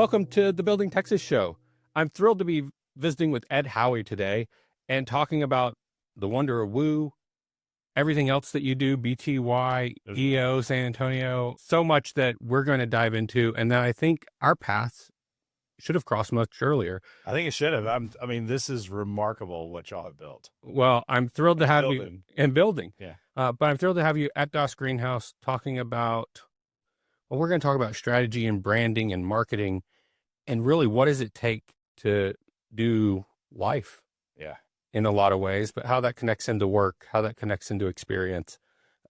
welcome to the Building Texas Show. I'm thrilled to be visiting with Ed Howie today and talking about the wonder of Woo, everything else that you do, BTY, EO, San Antonio, so much that we're going to dive into. And then I think our paths should have crossed much earlier. I think it should have. I mean, this is remarkable what y'all have built. Well, I'm thrilled to have you in building. Yeah. But I'm thrilled to have you at DOS Greenhouse talking about, well, we're going to talk about strategy and branding and marketing and really what does it take to do life. Yeah. In a lot of ways, but how that connects into work, how that connects into experience.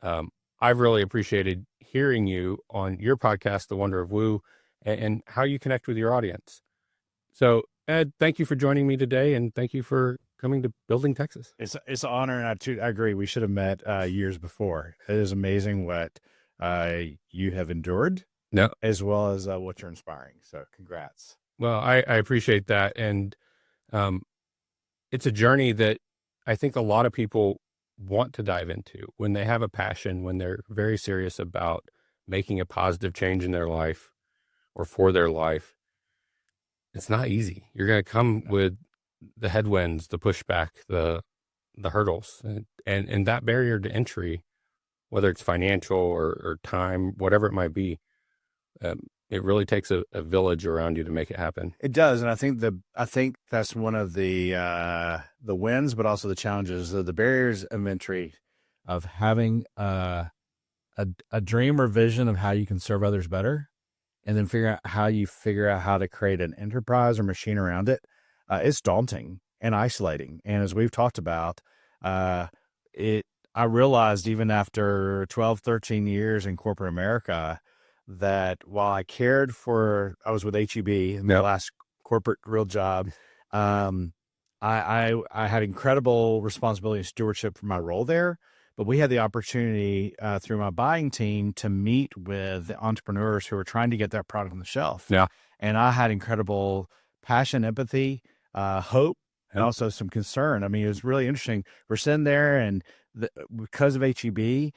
I've really appreciated hearing you on your podcast, The Wonder of Woo, and how you connect with your audience. So, Ed, thank you for joining me today, and thank you for coming to Building Texas. It's an honor, and I agree. We should have met years before. It is amazing what you have endured, as well as what you're inspiring. So, congrats. Well, I appreciate that, and it's a journey that I think a lot of people want to dive into when they have a passion, when they're very serious about making a positive change in their life or for their life. It's not easy. You're going to come with the headwinds, the pushback, the hurdles, and that barrier to entry, whether it's financial or time, whatever it might be. It really takes a village around you to make it happen. It does, and I think that's one of the wins, but also the challenges, the barriers of entry, of having a dream or vision of how you can serve others better, and then figure out how to create an enterprise or machine around it. It's daunting and isolating, and as we've talked about, I realized even after 12, 13 years in corporate America, that while I was with HEB in my last corporate real job, I had incredible responsibility and stewardship for my role there, but we had the opportunity through my buying team to meet with the entrepreneurs who were trying to get that product on the shelf. Yeah. And I had incredible passion, empathy, hope, and also some concern. I mean, it was really interesting. We're sitting there and because of HEB,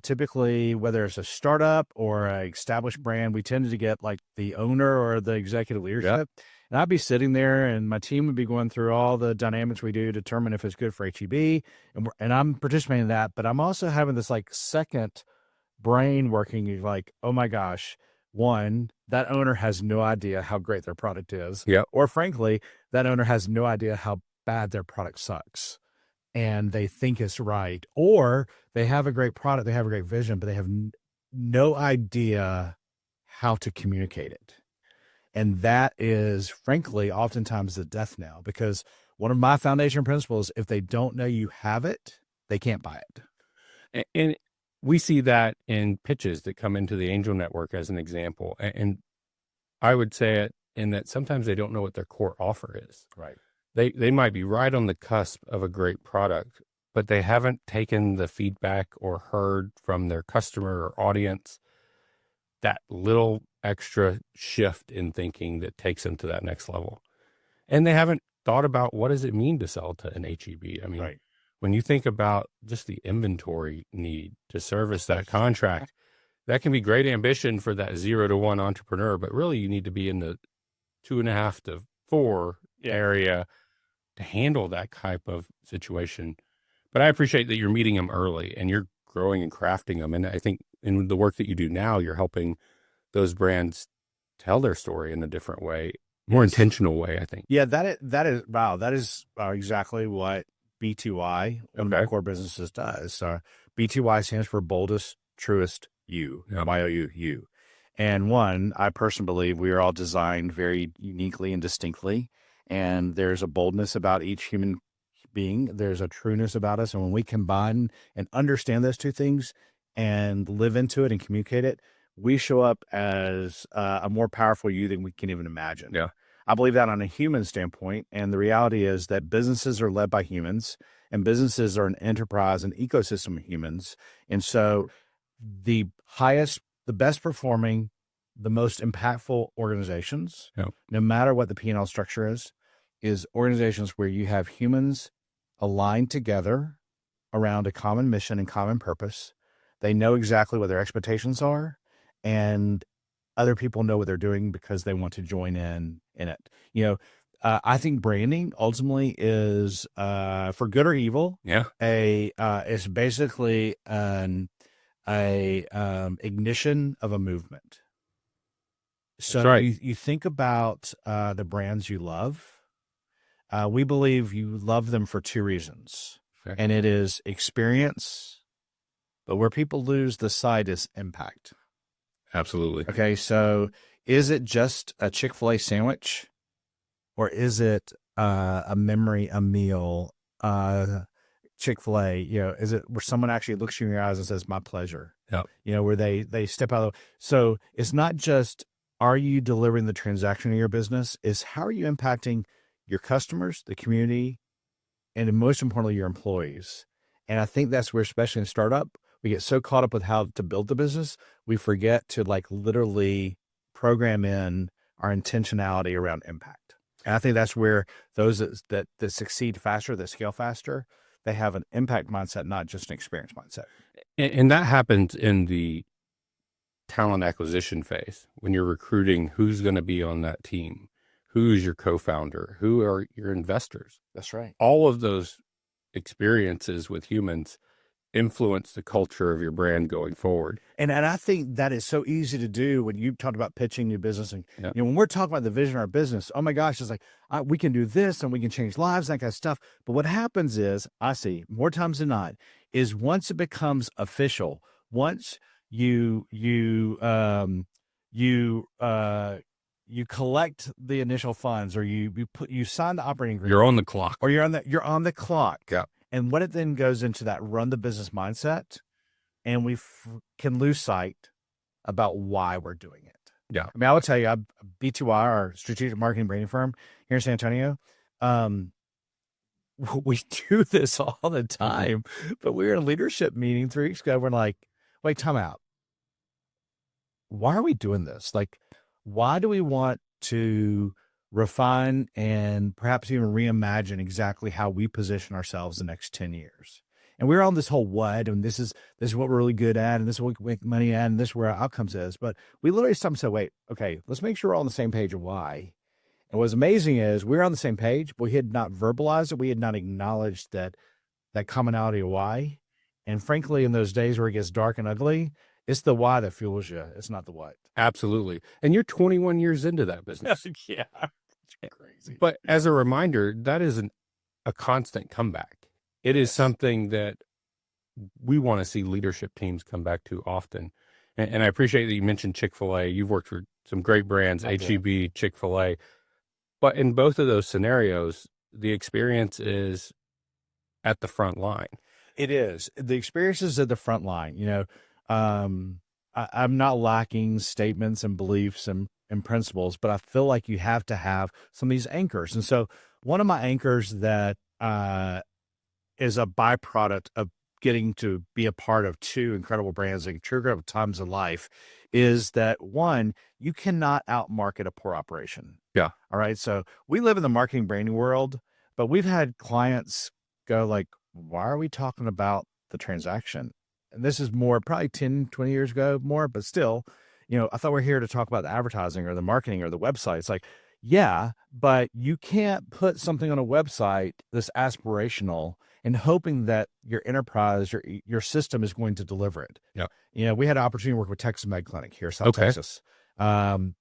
typically, whether it's a startup or an established brand, we tended to get like the owner or the executive leadership. Yep. And I'd be sitting there and my team would be going through all the dynamics we do to determine if it's good for HEB. And I'm participating in that, but I'm also having this like second brain working like, oh my gosh, one, that owner has no idea how great their product is. Yep. Or frankly, that owner has no idea how bad their product sucks. And they think it's right, or they have a great product, they have a great vision, but they have no idea how to communicate it. And that is, frankly, oftentimes the death knell, because one of my foundation principles, if they don't know you have it, they can't buy it. And we see that in pitches that come into the Angel Network as an example. And I would say it in that sometimes they don't know what their core offer is. Right. They might be right on the cusp of a great product, but they haven't taken the feedback or heard from their customer or audience that little extra shift in thinking that takes them to that next level. And they haven't thought about what does it mean to sell to an HEB. I mean, When you think about just the inventory need to service that contract, that can be great ambition for that 0 to 1 entrepreneur, but really you need to be in the 2.5 to 4 area to handle that type of situation. But I appreciate that you're meeting them early and you're growing and crafting them. And I think in the work that you do now, you're helping those brands tell their story in a different way, more intentional way, I think. Yeah, that is exactly what BTY, one of my core businesses, does. BTY stands for Boldest, Truest You, Y-O-U. And one, I personally believe we are all designed very uniquely and distinctly. And there's a boldness about each human being. There's a trueness about us. And when we combine and understand those two things and live into it and communicate it, we show up as a more powerful you than we can even imagine. Yeah. I believe that on a human standpoint. And the reality is that businesses are led by humans, and businesses are an enterprise, an ecosystem of humans. And so the best performing, the most impactful organizations, no matter what the P&L structure is organizations where you have humans aligned together around a common mission and common purpose. They know exactly what their expectations are, and other people know what they're doing because they want to join in it. I think branding ultimately is, for good or evil, Yeah. it's basically ignition of a movement. So That's right. you think about the brands you love. We believe you love them for two reasons, Okay. and it is experience, but where people lose the sight is impact. Absolutely. Okay, so is it just a Chick-fil-A sandwich, or is it a memory, a meal? Chick-fil-A, is it where someone actually looks you in your eyes and says, "My pleasure"? Yep. Where they step out. So it's not just, are you delivering the transaction in your business? Is how are you impacting your customers, the community, and most importantly, your employees? And I think that's where, especially in startup, we get so caught up with how to build the business, we forget to literally program in our intentionality around impact. And I think that's where those that succeed faster, that scale faster, they have an impact mindset, not just an experience mindset. And that happens in the talent acquisition phase when you're recruiting who's going to be on that team, who's your co-founder, who are your investors. That's right. All of those experiences with humans influence the culture of your brand going forward. And I think that is so easy to do when you talked about pitching new business. And Yep. when we're talking about the vision of our business, oh my gosh, it's like, we can do this and we can change lives, that kind of stuff. But what happens is, I see more times than not, is once it becomes official, once you collect the initial funds, or you sign the operating agreement, You're on the clock. or you're on the clock. Yeah. And what it then goes into that run the business mindset, and we can lose sight about why we're doing it. Yeah. I mean, I will tell you, BTY, our strategic marketing branding firm here in San Antonio, we do this all the time. But we were in a leadership meeting 3 weeks ago. We're like, wait, time out. Why are we doing this? Like, why do we want to refine and perhaps even reimagine exactly how we position ourselves the next 10 years? And we're on this whole what, and this is what we're really good at, and this is what we make money at, and this is where our outcomes is. But we literally stopped and said, wait, okay, let's make sure we're all on the same page of why. And what's amazing is we're on the same page, but we had not verbalized it. We had not acknowledged that commonality of why. And frankly, in those days where it gets dark and ugly, it's the why that fuels you. It's not the what. Absolutely. And you're 21 years into that business. Yeah. It's crazy. But as a reminder, that isn't a constant comeback. It is something that we want to see leadership teams come back to often. And I appreciate that you mentioned Chick-fil-A. You've worked for some great brands, H-E-B, Chick-fil-A. But in both of those scenarios, the experience is at the front line. It is. The experience is at the front line. I'm not lacking statements and beliefs and principles, but I feel like you have to have some of these anchors. And so one of my anchors that is a byproduct of getting to be a part of two incredible brands and two incredible times in life is that, one, you cannot outmarket a poor operation. Yeah. All right. So we live in the marketing branding world, but we've had clients go like, why are we talking about the transaction? And this is more probably 10, 20 years ago, more, but still, I thought we're here to talk about the advertising or the marketing or the website. It's like, yeah, but you can't put something on a website that's aspirational and hoping that your enterprise, your system is going to deliver it. Yeah. We had an opportunity to work with Texas Med Clinic here, South Texas.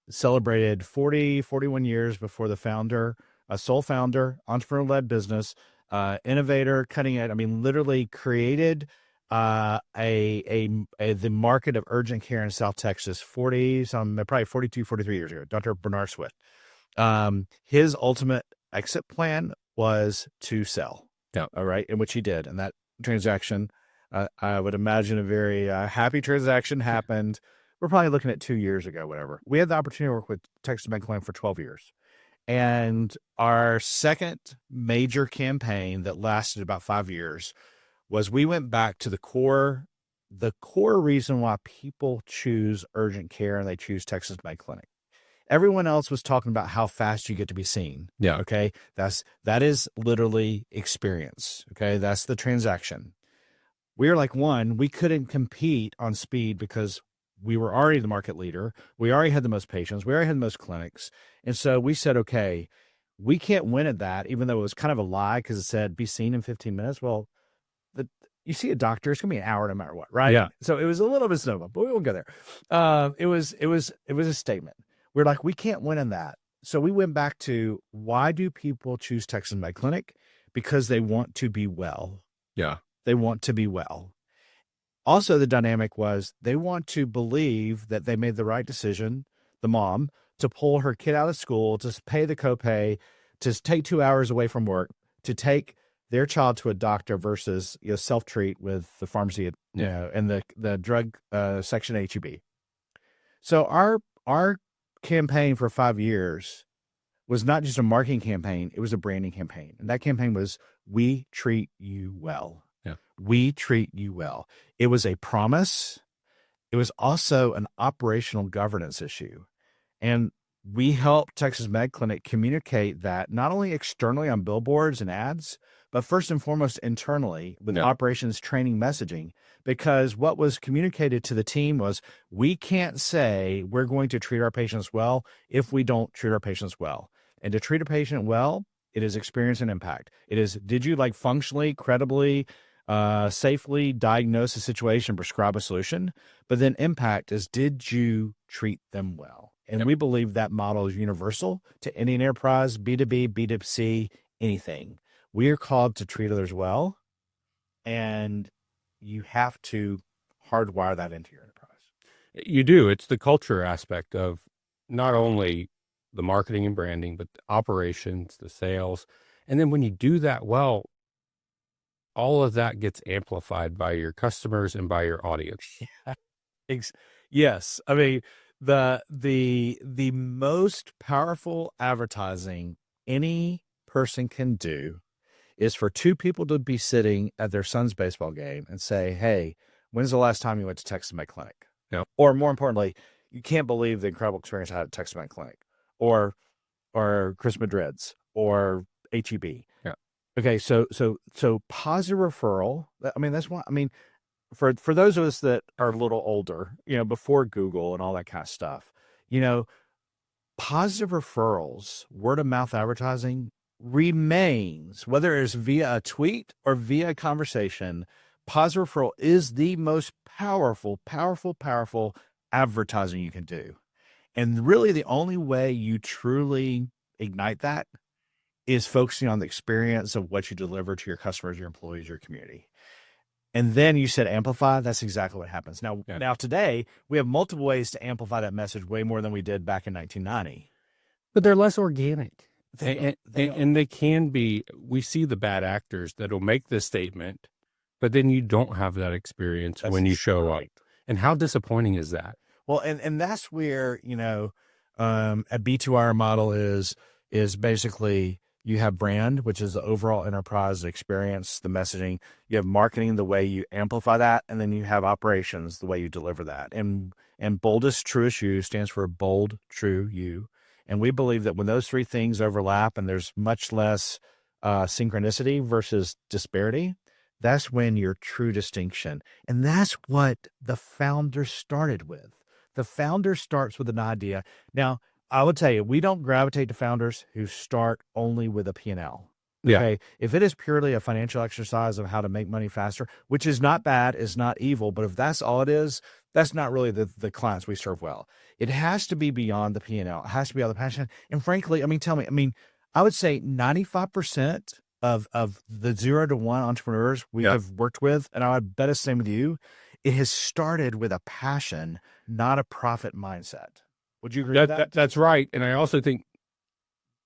Celebrated 41 years before the founder, a sole founder, entrepreneur-led business, innovator, cutting edge. I mean, literally created the market of urgent care in South Texas, probably 42, 43 years ago, Dr. Bernard Swift. His ultimate exit plan was to sell. Yeah. All right. In which he did. And that transaction, I would imagine a very happy transaction happened. We're probably looking at 2 years ago, whatever. We had the opportunity to work with Texas Med Clinic for 12 years. And our second major campaign that lasted about 5 years was we went back to the core reason why people choose urgent care and they choose Texas Med Clinic. Everyone else was talking about how fast you get to be seen. Yeah. Okay. That is literally experience. Okay. That's the transaction. We were like, one, we couldn't compete on speed because we were already the market leader. We already had the most patients. We already had the most clinics. And so we said, okay, we can't win at that, even though it was kind of a lie because it said be seen in 15 minutes. Well, you see a doctor, it's gonna be an hour no matter what, right? Yeah. So it was a little misnomer, but we won't go there. It was a statement. We're like, we can't win in that. So we went back to, why do people choose Texas Med Clinic? Because they want to be well. Yeah. They want to be well. Also, the dynamic was they want to believe that they made the right decision, the mom, to pull her kid out of school, to pay the copay, to take 2 hours away from work, to take their child to a doctor versus self-treat with the pharmacy, and the drug section HEB. So our campaign for 5 years was not just a marketing campaign, it was a branding campaign. And that campaign was, we treat you well. Yeah. We treat you well. It was a promise. It was also an operational governance issue. And we helped Texas Med Clinic communicate that not only externally on billboards and ads, but first and foremost internally with operations training messaging, because what was communicated to the team was, we can't say we're going to treat our patients well if we don't treat our patients well. And to treat a patient well, it is experience and impact. It is, did you functionally, credibly, safely diagnose a situation, prescribe a solution? But then impact is, did you treat them well? And we believe that model is universal to any enterprise, B2B, B2C, anything. We are called to treat others well, and you have to hardwire that into your enterprise. You do. It's the culture aspect of not only the marketing and branding, but the operations, the sales. And then when you do that well, all of that gets amplified by your customers and by your audience. Yes. I mean, the most powerful advertising any person can do is for two people to be sitting at their son's baseball game and say, hey, when's the last time you went to Texas Med Clinic? Yep. Or more importantly, you can't believe the incredible experience I had at Texas Med Clinic, or Chris Madrid's, or HEB. Yeah. Okay. So positive referral. I mean, that's why, for those of us that are a little older, before Google and all that kind of stuff, positive referrals, word of mouth advertising remains, whether it's via a tweet or via a conversation, positive referral is the most powerful advertising you can do. And really the only way you truly ignite that is focusing on the experience of what you deliver to your customers, your employees, your community. And then you said amplify. That's exactly what happens. Now today we have multiple ways to amplify that message, way more than we did back in 1990. But they're less organic. And they can be, we see the bad actors that'll make this statement, but then you don't have that experience when you show up. And how disappointing is that? Well, and that's where, at BTY our model is basically, you have brand, which is the overall enterprise experience, the messaging. You have marketing, the way you amplify that, and then you have operations, the way you deliver that. And Boldest, Truest You stands for Bold, True, You. And we believe that when those three things overlap and there's much less synchronicity versus disparity, that's when your true distinction. And that's what the founder started with. The founder starts with an idea. Now, I would tell you, we don't gravitate to founders who start only with a P&L. Yeah. Okay. If it is purely a financial exercise of how to make money faster, which is not bad, is not evil, but if that's all it is, that's not really the clients we serve well. It has to be beyond the P&L. It has to be beyond the passion. And frankly, I would say 95% of the 0 to 1 entrepreneurs we have worked with, and I would bet the same with you, it has started with a passion, not a profit mindset. Would you agree with that? That's right. And I also think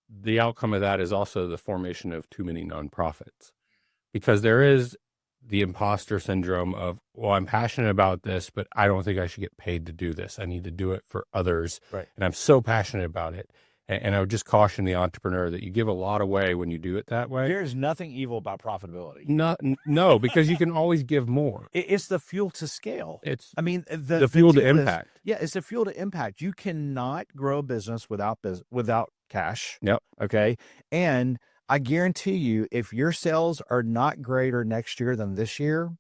the outcome of that is also the formation of too many nonprofits, because there is the imposter syndrome of, well, I'm passionate about this, but I don't think I should get paid to do this. I need to do it for others. Right. And I'm so passionate about it. And I would just caution the entrepreneur that you give a lot away when you do it that way. There's nothing evil about profitability. No, because you can always give more. It's the fuel to scale. It's the fuel to impact. It's the fuel to impact. You cannot grow a business without cash. Yep. Okay. And I guarantee you, if your sales are not greater next year than this year,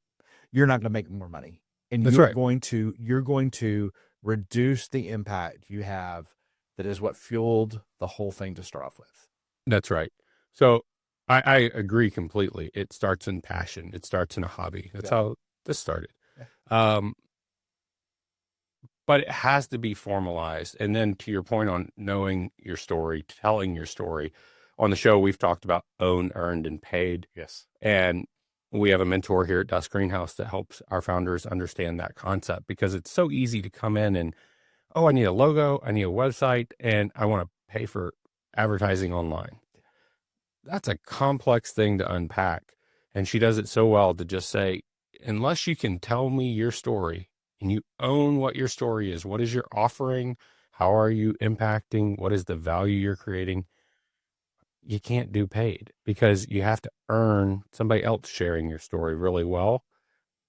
you're not going to make more money. And That's you're right. going to reduce the impact you have. That is what fueled the whole thing to start off with. That's right. So I agree completely. It starts in passion. It starts in a hobby. That's how this started. But it has to be formalized. And then to your point on knowing your story, telling your story. On the show, we've talked about owned, earned, and paid. Yes. And we have a mentor here at Dust Greenhouse that helps our founders understand that concept, because it's so easy to come in and, oh, I need a logo, I need a website, and I want to pay for advertising online. That's a complex thing to unpack. And she does it so well to just say, unless you can tell me your story and you own what your story is, what is your offering? How are you impacting? What is the value you're creating? You can't do paid, because you have to earn somebody else sharing your story really well.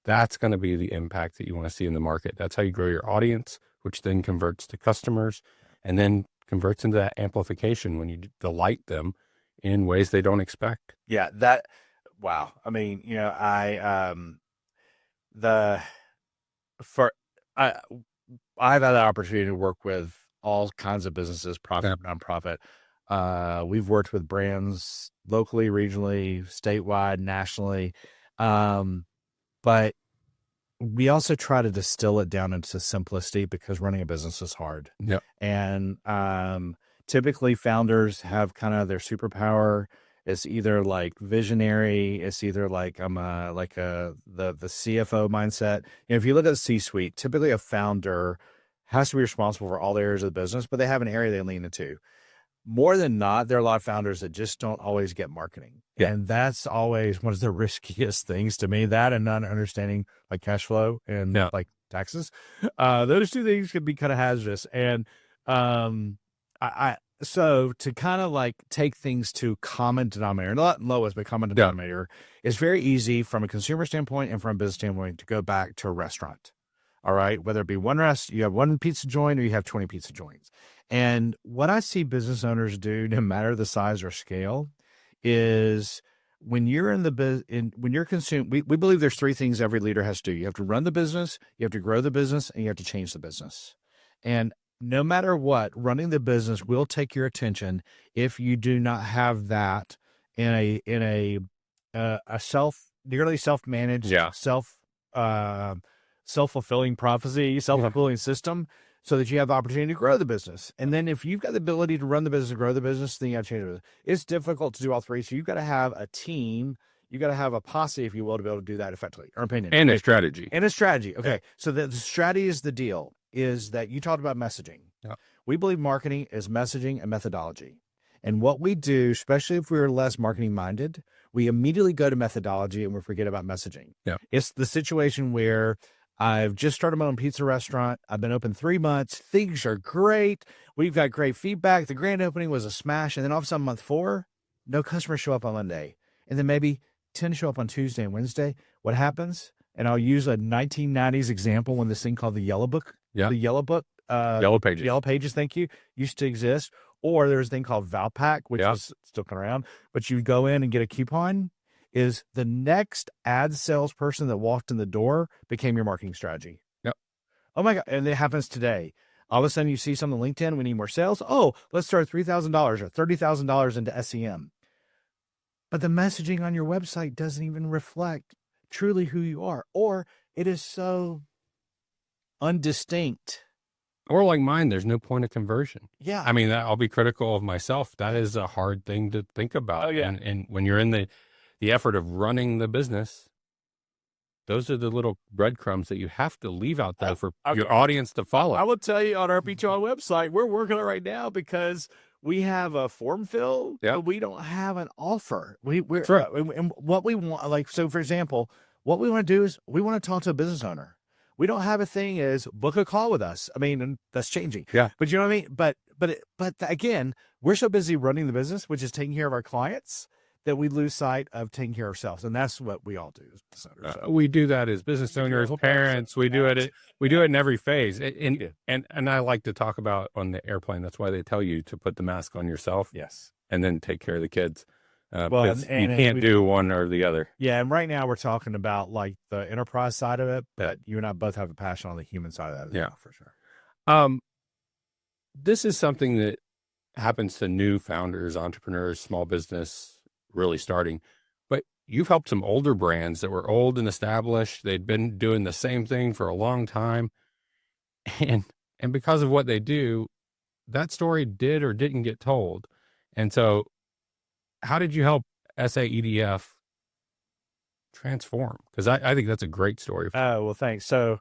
That's going to be the impact that you want to see in the market. That's how you grow your audience, which then converts to customers, and then converts into that amplification when you delight them in ways they don't expect. Yeah, wow. I mean, I've had the opportunity to work with all kinds of businesses, profit, nonprofit. We've worked with brands locally, regionally, statewide, nationally. But we also try to distill it down into simplicity, because running a business is hard. Yep. And typically founders have kind of their superpower. It's either like visionary. It's either like the CFO mindset. If you look at the C-suite, typically a founder has to be responsible for all areas of the business, but they have an area they lean into. More than not, there are a lot of founders that just don't always get marketing. Yeah. And that's always one of the riskiest things to me, that and not understanding like cash flow and like taxes. Those two things can be kind of hazardous. And so to kind of like take things to common denominator, not lowest, but common denominator, is very easy from a consumer standpoint and from a business standpoint to go back to a restaurant. All right. Whether it be you have one pizza joint or you have 20 pizza joints. And what I see business owners do, no matter the size or scale, is when you're when you're consuming, we believe there's three things every leader has to do. You have to run the business, you have to grow the business, and you have to change the business. And no matter what, running the business will take your attention if you do not have that in a nearly self-managed, self-fulfilling prophecy, self-fulfilling system, so that you have the opportunity to grow the business. And then if you've got the ability to run the business and grow the business, then you got to change the business. It's difficult to do all three. So you've got to have a team. You got to have a posse, if you will, to be able to do that effectively. Our opinion. And a strategy. Okay. Yeah. So the strategy is the deal, is that you talked about messaging. Yeah. We believe marketing is messaging and methodology. And what we do, especially if we're less marketing minded, we immediately go to methodology and we forget about messaging. Yeah. It's the situation where I've just started my own pizza restaurant. I've been open 3 months. Things are great. We've got great feedback. The grand opening was a smash. And then all of a sudden, month 4, no customers show up on Monday. And then maybe 10 show up on Tuesday and Wednesday. What happens? And I'll use a 1990s example when this thing called the Yellow Book. Yeah. The Yellow Book. Yellow Pages. Yellow Pages, thank you. Used to exist. Or there's a thing called Valpak, which is still coming around. But you go in and get a coupon. Is the next ad salesperson that walked in the door became your marketing strategy. Yep. Oh my God. And it happens today. All of a sudden you see something on LinkedIn, we need more sales. Oh, let's throw $3,000 or $30,000 into SEM. But the messaging on your website doesn't even reflect truly who you are, or it is so undistinct. Or like mine, there's no point of conversion. Yeah. I mean, I'll be critical of myself. That is a hard thing to think about. Oh, yeah. And when you're in the effort of running the business, those are the little breadcrumbs that you have to leave out there for your audience to follow. I will tell you, on our BTY website, we're working on it right now because we have a form fill, but we don't have an offer. And what we want, like, so for example, what we want to do is we want to talk to a business owner. We don't have a thing is book a call with us. I mean, and that's changing. Yeah. But you know what I mean? But again, we're so busy running the business, which is taking care of our clients, that we lose sight of taking care of ourselves. And that's what we all do as business owners. So. We do that as business owners, parents. We do it in every phase. And I like to talk about on the airplane. That's why they tell you to put the mask on yourself. Yes. And then take care of the kids. You can't do one or the other. Yeah. And right now we're talking about like the enterprise side of it, but you and I both have a passion on the human side of that. Yeah, for sure. Um, this is something that happens to new founders, entrepreneurs, small business, really starting. But you've helped some older brands that were old and established. They'd been doing the same thing for a long time. And and because of what they do, that story did or didn't get told. And so how did you help SAEDF transform? Because I think that's a great story. Oh, well, thanks. So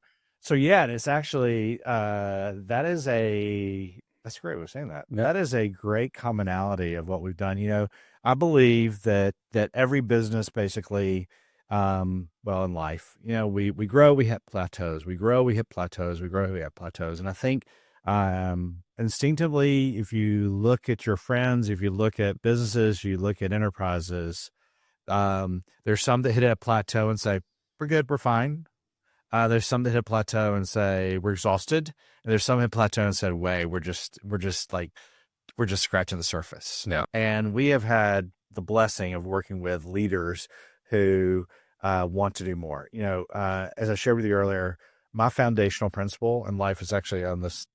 yeah, and it's actually that's a great way of saying that. Yeah. That is a great commonality of what we've done. I believe that every business basically, well, in life, we grow, we hit plateaus, we grow, we hit plateaus, we grow, we hit plateaus, and I think instinctively, if you look at your friends, if you look at businesses, you look at enterprises, there's some that hit a plateau and say, we're good, we're fine. There's some that hit a plateau and say, we're exhausted. And there's some hit plateau and said, wait, we're just scratching the surface. Yeah. And we have had the blessing of working with leaders who want to do more. As I shared with you earlier, my foundational principle in life is actually on this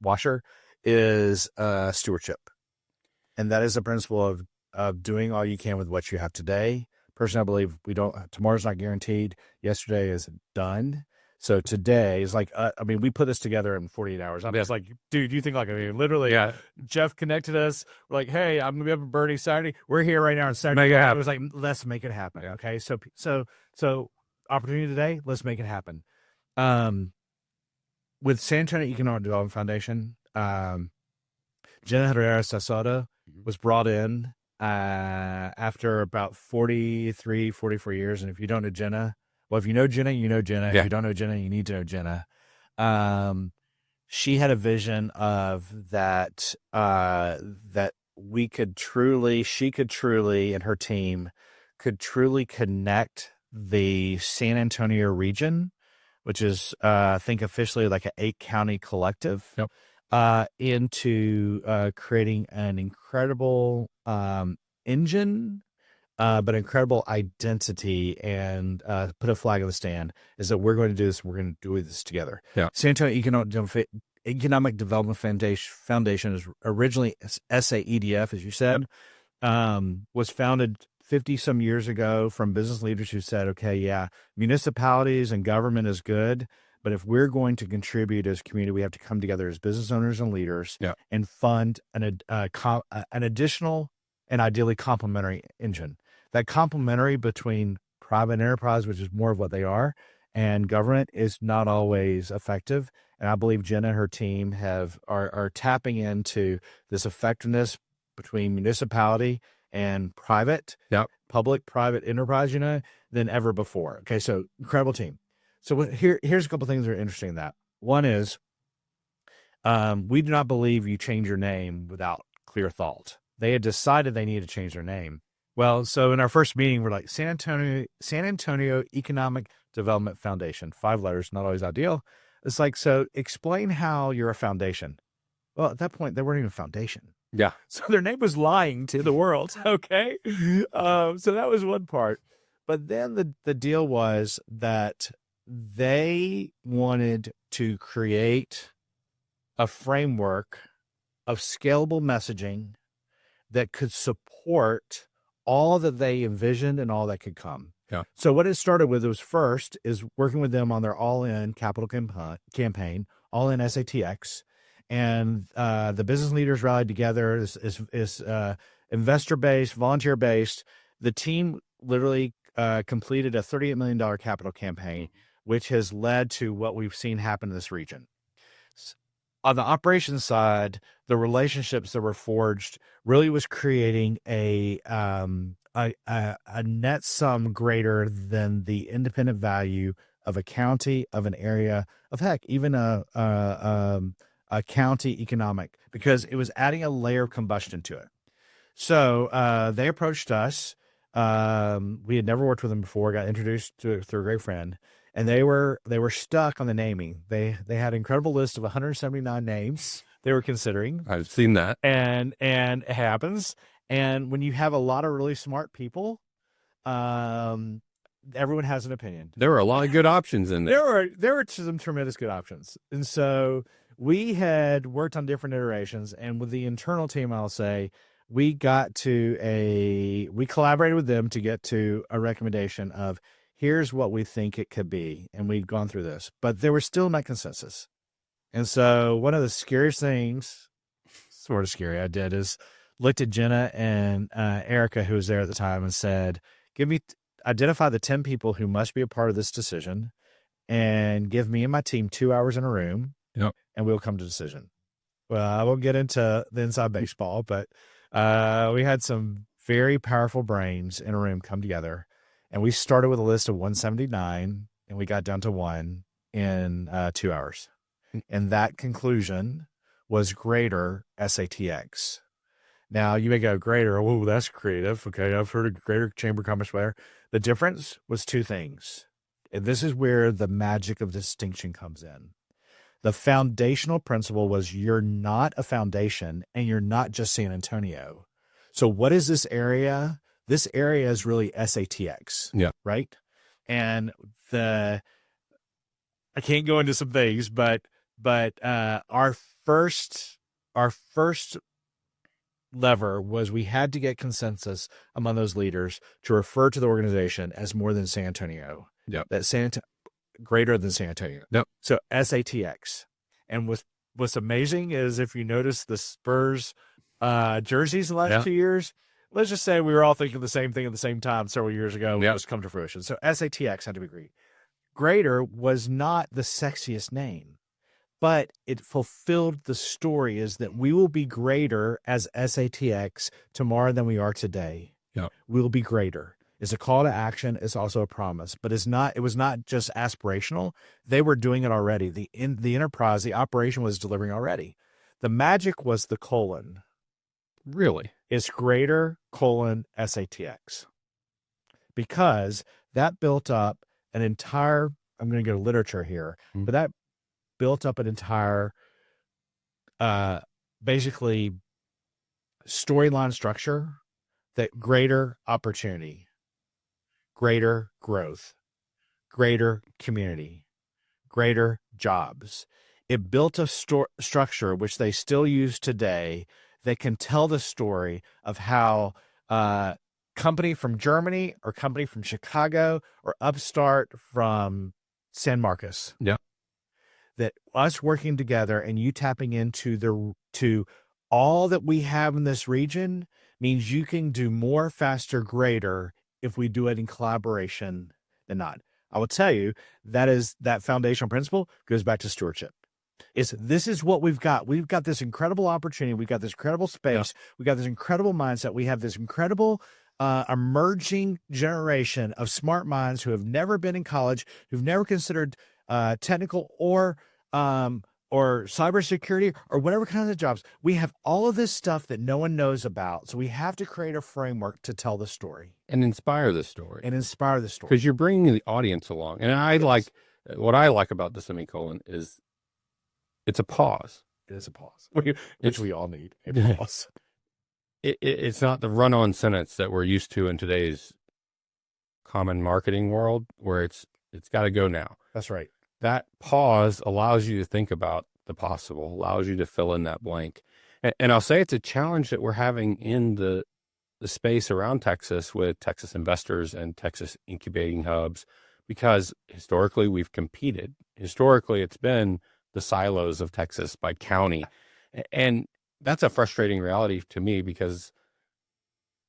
washer is stewardship. And that is a principle of doing all you can with what you have today. Personally, I believe tomorrow's not guaranteed. Yesterday is done. So today is like, we put this together in 48 hours. I'm just like, dude, you think literally, Yeah. Jeff connected us. We're like, hey, I'm going to be up at Birdie Saturday. We're here right now on Saturday. Make it happen. It was like, let's make it happen. Yeah. Okay. So opportunity today, let's make it happen. With San Antonio Economic Development Foundation, Jenna Herrera-Sassoto was brought in after about 44 years. And if you don't know Jenna, well, if you know Jenna, you know Jenna. Yeah. If you don't know Jenna, you need to know Jenna. She had a vision of that, that she could truly, and her team could truly connect the San Antonio region, which is, I think officially like an 8-county collective. Yep. Into creating an incredible engine, but incredible identity, and put a flag in the stand is that we're going to do this. We're going to do this together. Yeah. San Antonio Economic Development Foundation is originally SAEDF, as you said, was founded 50 some years ago from business leaders who said, okay, yeah, municipalities and government is good, but if we're going to contribute as a community, we have to come together as business owners and leaders and fund an additional and ideally complementary engine. That complementary between private enterprise, which is more of what they are, and government is not always effective. And I believe Jenna and her team are tapping into this effectiveness between municipality and private, public-private enterprise, than ever before. Okay, so incredible team. So here's a couple things that are interesting in that. One is we do not believe you change your name without clear thought. They had decided they needed to change their name. Well, so in our first meeting, we're like, San Antonio Economic Development Foundation, 5 letters, not always ideal. It's like, so explain how you're a foundation. Well, at that point, they weren't even a foundation. Yeah. So their name was lying to the world. Okay. So that was one part. But then the deal was that they wanted to create a framework of scalable messaging that could support all that they envisioned and all that could come. Yeah. So what it started with was first is working with them on their all-in capital campaign, all-in SATX. And the business leaders rallied together, is investor-based, volunteer-based. The team literally completed a $38 million capital campaign, which has led to what we've seen happen in this region. On the operations side, the relationships that were forged really was creating a net sum greater than the independent value of a county, of an area, of heck, even a county economic, because it was adding a layer of combustion to it. So they approached us. We had never worked with them before, got introduced through a great friend. And they were stuck on the naming. They had an incredible list of 179 names they were considering. I've seen that. And it happens. And when you have a lot of really smart people, everyone has an opinion. There were a lot of good options in there. There were some tremendous good options. And so we had worked on different iterations, and with the internal team, I'll say, we collaborated with them to get to a recommendation of here's what we think it could be. And we'd gone through this, but there was still not consensus. And so one of the scariest things, sort of scary, I did is looked at Jenna and Erica, who was there at the time, and said, identify the 10 people who must be a part of this decision and give me and my team 2 hours in a room, and we'll come to a decision. Well, I won't get into the inside baseball, but we had some very powerful brains in a room come together, and we started with a list of 179, and we got down to one in 2 hours. And that conclusion was greater SATX. Now, you may go, greater, oh, that's creative. Okay, I've heard of greater Chamber of Commerce player. The difference was two things. And this is where the magic of distinction comes in. The foundational principle was you're not a foundation and you're not just San Antonio. So what is this area? This area is really SATX. Yeah. Right? And I can't go into some things, but our first lever was we had to get consensus among those leaders to refer to the organization as more than San Antonio. Yep. That greater than San Antonio. Yep. So SATX. And what's amazing is if you notice the Spurs jerseys the last 2 years, let's just say we were all thinking the same thing at the same time several years ago. It was come to fruition. So SATX had to be great. Greater was not the sexiest name, but it fulfilled the story is that we will be greater as SATX tomorrow than we are today. Yeah. We'll be greater. It's a call to action. It's also a promise, but it was not just aspirational. They were doing it already. The enterprise, the operation was delivering already. The magic was the colon. Really? It's greater SATX, because that built up an entire, I'm going to go to literature here, but that built up an entire, basically storyline structure that greater opportunity, greater growth, greater community, greater jobs. It built a structure which they still use today that can tell the story of how company from Germany or company from Chicago or upstart from San Marcos. Yeah. That us working together and you tapping into to all that we have in this region means you can do more, faster, greater if we do it in collaboration than not. I will tell you that foundational principle goes back to stewardship. This is what we've got. We've got this incredible opportunity. We've got this incredible space. We've got this incredible mindset. We have this incredible emerging generation of smart minds who have never been in college, who've never considered technical or cybersecurity or whatever kind of jobs. We have all of this stuff that no one knows about. So we have to create a framework to tell the story and inspire the story. Because you're bringing the audience along. And what I like about the semicolon is it's a pause. It is a pause, which we all need a pause. It's not the run-on sentence that we're used to in today's common marketing world where it's got to go now. That's right. That pause allows you to think about the possible, allows you to fill in that blank. And I'll say it's a challenge that we're having in the space around Texas with Texas investors and Texas incubating hubs, because historically we've competed. Historically, it's been the silos of Texas by county. And that's a frustrating reality to me, because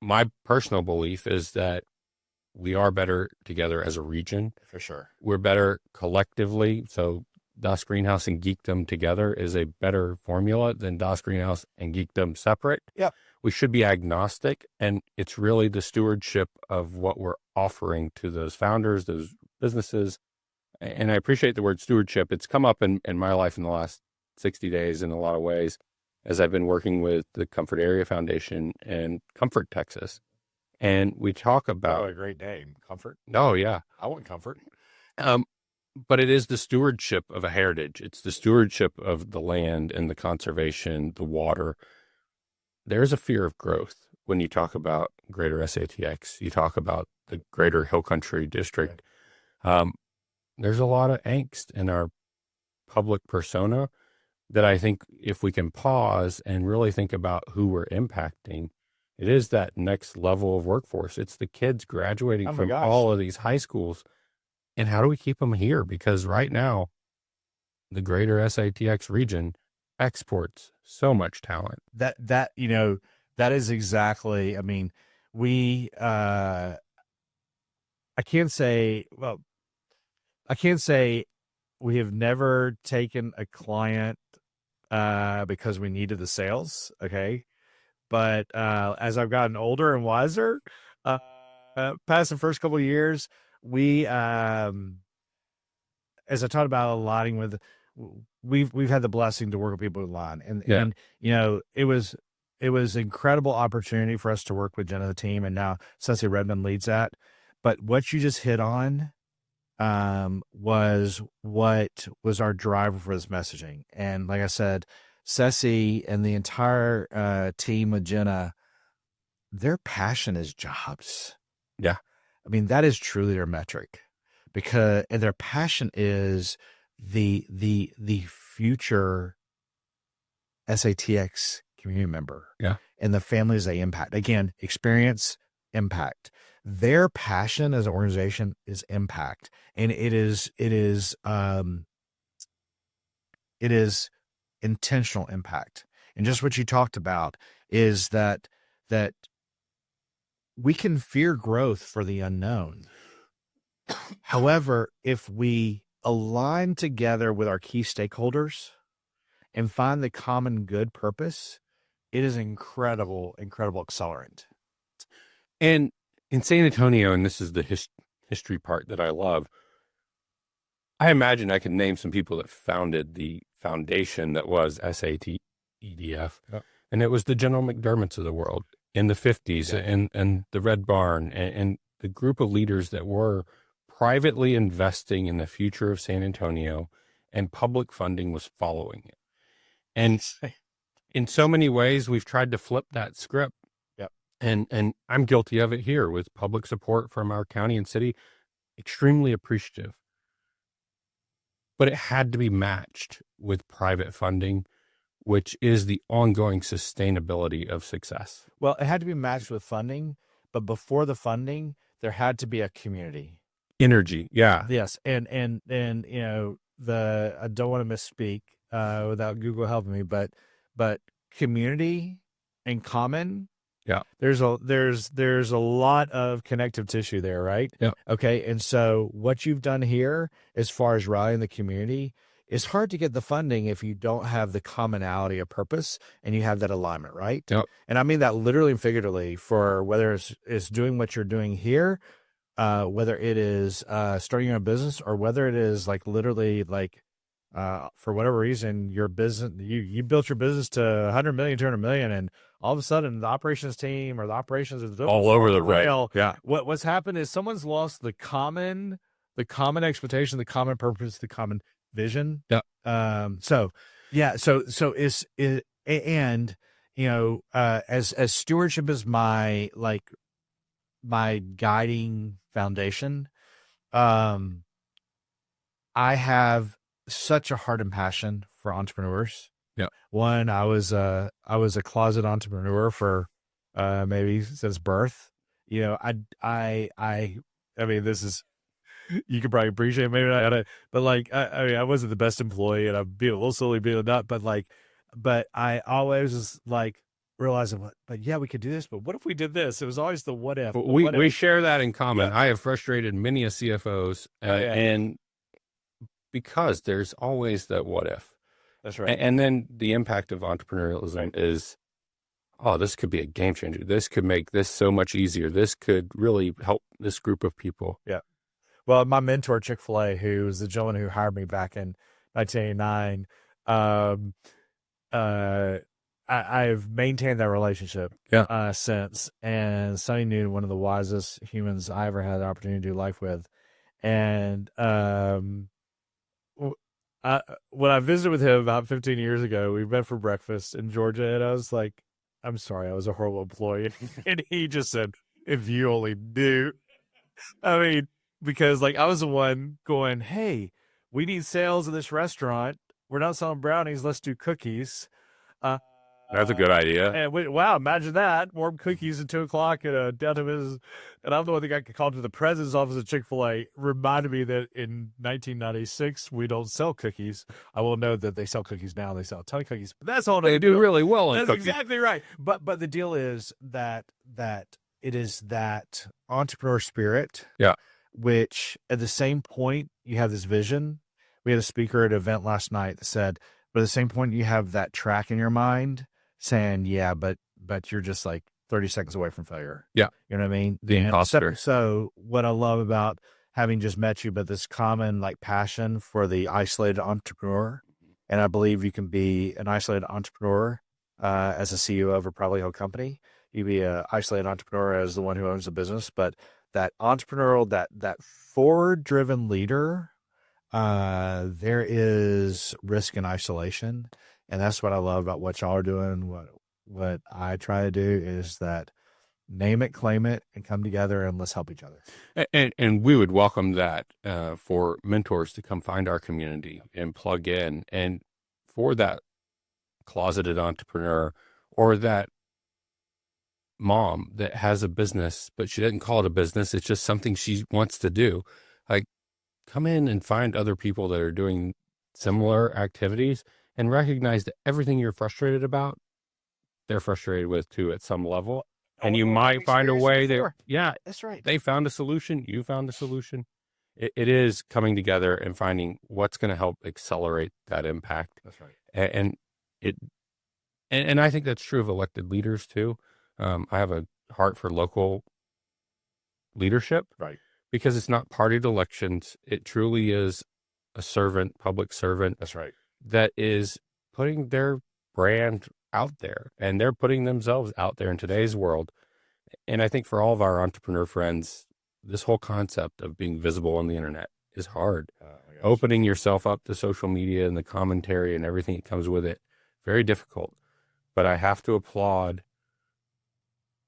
my personal belief is that we are better together as a region. For sure. We're better collectively. So DOS Greenhouse and Geekdom together is a better formula than DOS Greenhouse and Geekdom separate. Yep. We should be agnostic, and it's really the stewardship of what we're offering to those founders, those businesses. And I appreciate the word stewardship. It's come up in my life in the last 60 days in a lot of ways, as I've been working with the Comfort Area Foundation and Comfort, Texas. And we talk about a great name, Comfort. Oh, yeah. I want comfort. But it is the stewardship of a heritage. It's the stewardship of the land and the conservation, the water. There's a fear of growth when you talk about greater SATX. You talk about the greater Hill Country district. There's a lot of angst in our public persona that I think if we can pause and really think about who we're impacting, it is that next level of workforce. It's the kids graduating from all of these high schools. And how do we keep them here? Because right now, the greater SATX region exports so much talent. That is exactly, I mean, I can't say we have never taken a client because we needed the sales. Okay. But as I've gotten older and wiser, past the first couple of years, we, as I talked about aligning with, we've had the blessing to work with people who align, and it was incredible opportunity for us to work with Jen and the team, and now Ceci Redmond leads that. But what you just hit on was what was our driver for this messaging. And like I said, Ceci and the entire team with Jenna, their passion is jobs. Yeah. I mean, that is truly their metric, because and their passion is the future SATX community member. Yeah. And the families they impact. Again, experience, impact. Their passion as an organization is impact. And it is intentional impact. And just what you talked about is that we can fear growth for the unknown. However, if we align together with our key stakeholders and find the common good purpose, it is incredible accelerant. And in San Antonio, and this is the history part that I love, I imagine I could name some people that founded the foundation that was SATEDF. Yep. And it was the General McDermotts of the world in the 50s, and the Red Barn, and the group of leaders that were privately investing in the future of San Antonio, and public funding was following it. And in so many ways, we've tried to flip that script. Yep. And I'm guilty of it here with public support from our county and city. Extremely appreciative. But it had to be matched with private funding, which is the ongoing sustainability of success. Well, it had to be matched with funding, but before the funding, there had to be a community. Energy, yeah. Yes, and I don't want to misspeak without Google helping me, but community and common. Yeah. There's a lot of connective tissue there, right? Yeah. Okay. And so what you've done here, as far as rallying the community, it's hard to get the funding if you don't have the commonality of purpose and you have that alignment, right? Yep. And I mean that literally and figuratively, for whether it's doing what you're doing here, whether it is starting your own business, or whether it is like literally like for whatever reason, your business, you built your business to 100 million, 200 million, and all of a sudden the operations team or the operations is all over the rail. Yeah. What's happened is someone's lost the common expectation, the common purpose, the common vision. Yeah. So it's and as stewardship is my guiding foundation, I have such a heart and passion for entrepreneurs. Yeah. One, I was a closet entrepreneur for maybe since birth. I mean, this is, you could probably appreciate it, maybe not, but like I wasn't the best employee, and I'm being a little silly being that, but I always was like realizing, but yeah, we could do this, but what if we did this? It was always the what if. We share that in common. Yeah. I have frustrated many a CFOs, and because there's always that what if. That's right. And then the impact of entrepreneurialism is, this could be a game changer. This could make this so much easier. This could really help this group of people. Yeah. Well, my mentor, Chick-fil-A, who was the gentleman who hired me back in 1989, I've maintained that relationship since. And Sonny Newton, one of the wisest humans I ever had the opportunity to do life with. And when I visited with him about 15 years ago, we met for breakfast in Georgia, and I was like, I'm sorry, I was a horrible employee. And he just said, if you only knew. I mean, because like I was the one going, "Hey, we need sales in this restaurant. We're not selling brownies. Let's do cookies." Uh, That's a good idea. and wow, imagine that warm cookies at 2 o'clock at a down to business. And I'm the one that got called to the president's office at Chick-fil-A. Reminded me that in 1996 we don't sell cookies. I will note that they sell cookies now. They sell a ton of cookies, but that's all They do really well in That's cookies. exactly right. But the deal is that it is that entrepreneur spirit. Yeah. Which at the same point you have this vision. We had a speaker at an event last night that said, but at the same point you have that track in your mind saying, yeah, but you're just like 30 seconds away from failure. Yeah. You know what I mean? The imposter. So what I love about having just met you, but this common like passion for the isolated entrepreneur. And I believe you can be an isolated entrepreneur as a CEO of a privately held company. You be an isolated entrepreneur as the one who owns the business, but that entrepreneurial, that forward-driven leader, there is risk and isolation, and that's what I love about what y'all are doing. What I try to do is that name it, claim it, and come together and let's help each other. And we would welcome that for mentors to come find our community and plug in, and for that closeted entrepreneur or that mom that has a business, but she doesn't call it a business. It's just something she wants to do. Like, come in and find other people that are doing similar activities and recognize that everything you're frustrated about, they're frustrated with too at some level. And you might find a way that, yeah, that's right. They found a solution. You found a solution. It is coming together and finding what's going to help accelerate that impact. That's right. And I think that's true of elected leaders too. I have a heart for local leadership, right? Because it's not partied elections. It truly is a servant, public servant. That's right. That is putting their brand out there, and they're putting themselves out there in today's world. And I think for all of our entrepreneur friends, this whole concept of being visible on the internet is hard. Opening yourself up to social media and the commentary and everything that comes with it, very difficult. But I have to applaud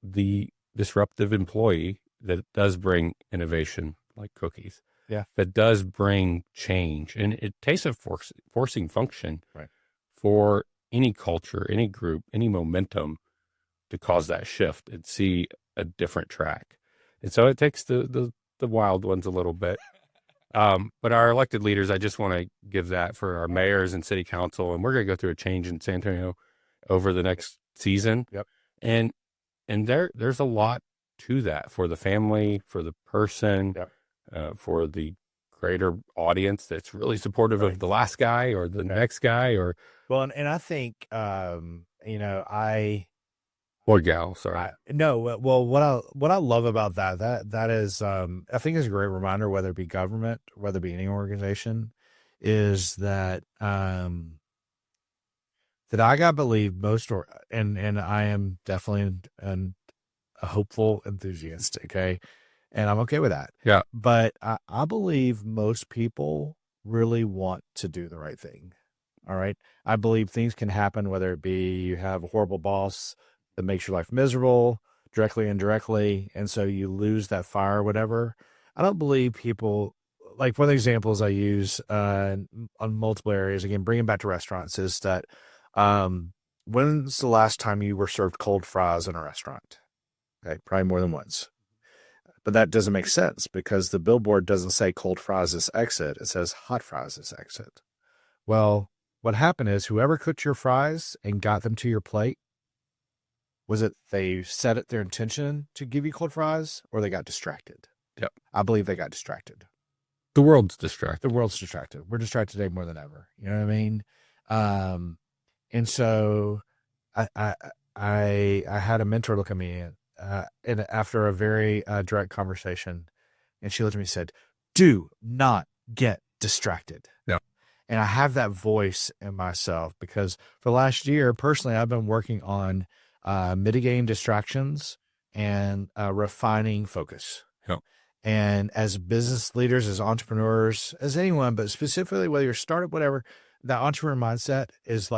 the disruptive employee that does bring innovation like cookies. Yeah. That does bring change. And it takes a forcing function right. for any culture, any group, any momentum to cause that shift and see a different track. And so it takes the wild ones a little bit. But our elected leaders, I just want to give that for our mayors and city council. And we're going to go through a change in San Antonio over the next season. Yep. And there's a lot to that for the family, for the person, yep. For the greater audience that's really supportive right. of the last guy or the next guy or. Well, and I think, or gal, sorry. Well, what I love about that is, I think is a great reminder, whether it be government, whether it be any organization, is that, that I got to believe and I am definitely a hopeful enthusiast. Okay. And I'm okay with that. Yeah. But I believe most people really want to do the right thing. All right. I believe things can happen, whether it be you have a horrible boss that makes your life miserable, directly and indirectly, and so you lose that fire or whatever. I don't believe people, like one of the examples I use on multiple areas, again, bringing back to restaurants, is that when's the last time you were served cold fries in a restaurant? Okay, probably more than once. But that doesn't make sense because the billboard doesn't say cold fries is exit. It says hot fries is exit. Well, what happened is whoever cooked your fries and got them to your plate, was it they set it their intention to give you cold fries or they got distracted? Yep. I believe they got distracted. The world's distracted. We're distracted today more than ever. You know what I mean? And so I had a mentor look at me and after a very direct conversation, and she looked at me and said, "Do not get distracted." Yeah. And I have that voice in myself because for the last year, personally, I've been working on mitigating distractions and refining focus. Yep. And as business leaders, as entrepreneurs, as anyone, but specifically whether you're a startup, whatever, that entrepreneur mindset is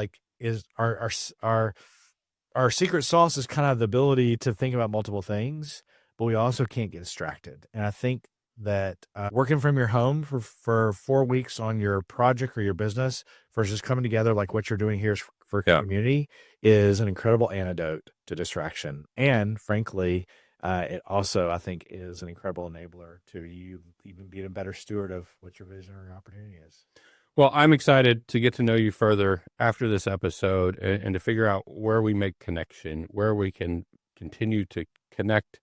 our secret sauce is kind of the ability to think about multiple things, but we also can't get distracted. And I think that working from your home for 4 weeks on your project or your business versus coming together like what you're doing here for community is an incredible antidote to distraction. And frankly, it also, I think, is an incredible enabler to you even being a better steward of what your vision or your opportunity is. Well, I'm excited to get to know you further after this episode and to figure out where we make connection, where we can continue to connect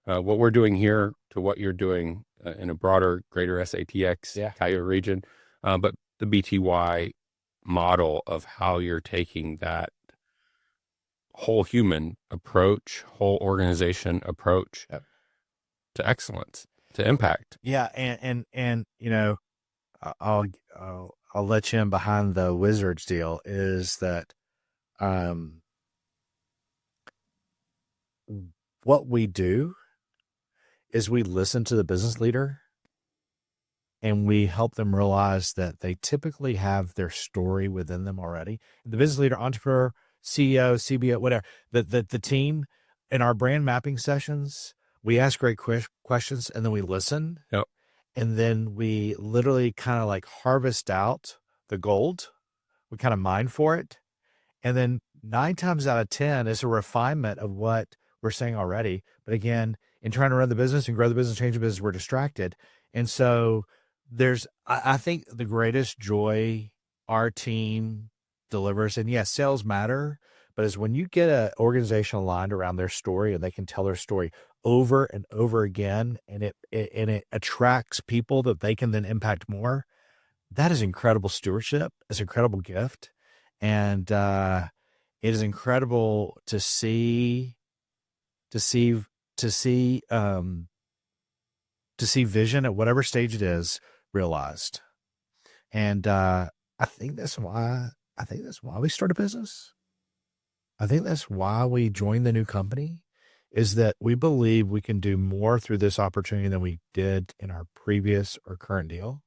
what we're doing here to what you're doing in a broader, greater SATX Coyote region, but the BTY model of how you're taking that whole human approach, whole organization approach to excellence, to impact. Yeah, and you know, I'll let you in behind the Wizards deal is that what we do is we listen to the business leader and we help them realize that they typically have their story within them already. The business leader, entrepreneur, CEO, CBO, whatever, the team in our brand mapping sessions, we ask great questions and then we listen. Yep. And then we literally kind of like harvest out the gold. We kind of mine for it. And then 9 times out of 10 is a refinement of what we're saying already. But again, in trying to run the business and grow the business, change the business, we're distracted. And so I think the greatest joy our team delivers, and yes, sales matter, but is when you get an organization aligned around their story and they can tell their story over and over again, and it attracts people that they can then impact more. That is incredible stewardship. It's an incredible gift. And it is incredible to see vision at whatever stage it is realized. And I think that's why we start a business. I think that's why we joined the new company, is that we believe we can do more through this opportunity than we did in our previous or current deal.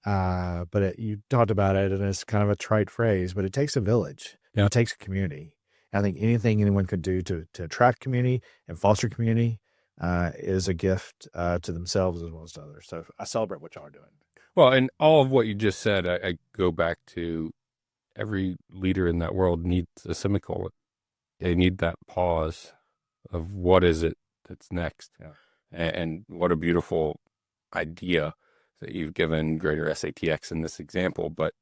But you talked about it, and it's kind of a trite phrase, but it takes a village. Yeah. It takes a community. I think anything anyone could do to attract community and foster community is a gift to themselves as well as to others. So I celebrate what y'all are doing. Well, and all of what you just said, I go back to every leader in that world needs a semicolon. They need that pause of what is it that's next. Yeah. And what a beautiful idea that you've given greater SATX in this example. But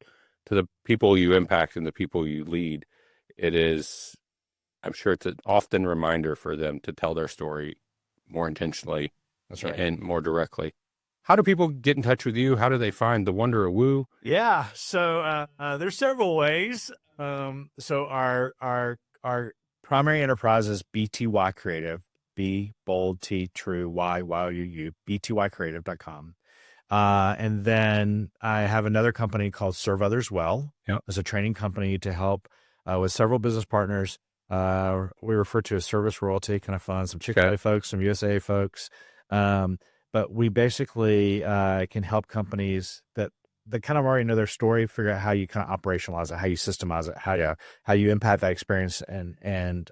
to the people you impact and the people you lead, it is, I'm sure it's an often reminder for them to tell their story more intentionally. That's right. And more directly. How do people get in touch with you? How do they find the Wonder of Woo? Yeah. So there's several ways. So our primary enterprise is BTY Creative, B bold T true Y YOU, BTYcreative.com. And then I have another company called Serve Others Well. Yep. It's a training company to help with several business partners. We refer to as service royalty, kind of fun, some Chick-fil-A folks, some USA folks. But we basically can help companies that kind of already know their story, figure out how you kind of operationalize it, how you systemize it, how you impact that experience and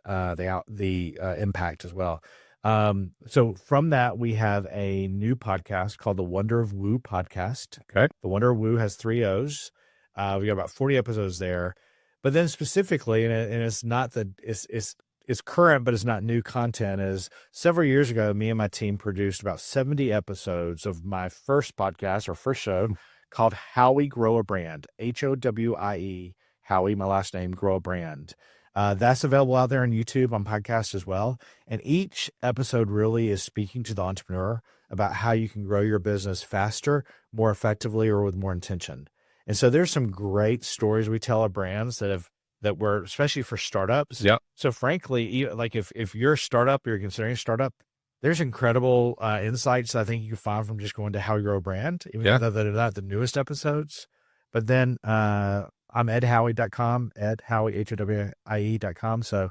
the impact as well. So from that, we have a new podcast called the Wonder of Woo podcast. Okay. The Wonder of Woo has 3 O's. We got about 40 episodes there. But then specifically, and it's not that it's current, but it's not new content, is several years ago, me and my team produced about 70 episodes of my first podcast or first show called Howie Grow a Brand, HOWIE, Howie, my last name, Grow a Brand. That's available out there on YouTube, on podcasts as well. And each episode really is speaking to the entrepreneur about how you can grow your business faster, more effectively, or with more intention. And so there's some great stories we tell of brands that were, especially for startups. Yeah. So frankly, like if you're a startup, you're considering a startup, there's incredible insights I think you can find from just going to How You Grow a Brand, even though they're not the newest episodes. But then I'm edhowie.com, edhowie, HOWIE.com. So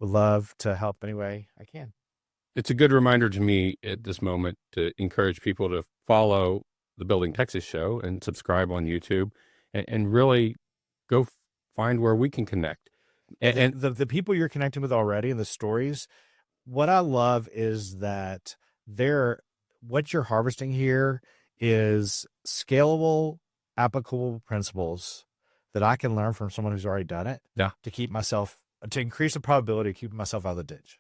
would love to help any way I can. It's a good reminder to me at this moment to encourage people to follow the Building Texas show and subscribe on YouTube and really go find where we can connect. And the people you're connecting with already and the stories, what I love is that what you're harvesting here is scalable, applicable principles that I can learn from someone who's already done it. Yeah. To increase the probability of keeping myself out of the ditch.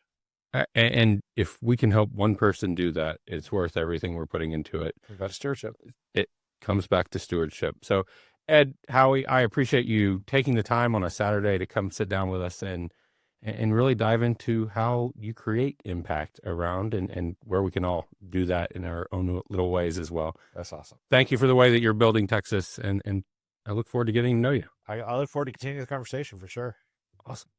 And if we can help one person do that, it's worth everything we're putting into it. We've got stewardship. It comes back to stewardship. So, Ed, Howie, I appreciate you taking the time on a Saturday to come sit down with us and really dive into how you create impact around and where we can all do that in our own little ways as well. That's awesome. Thank you for the way that you're building Texas, and I look forward to getting to know you. I look forward to continuing the conversation for sure. Awesome.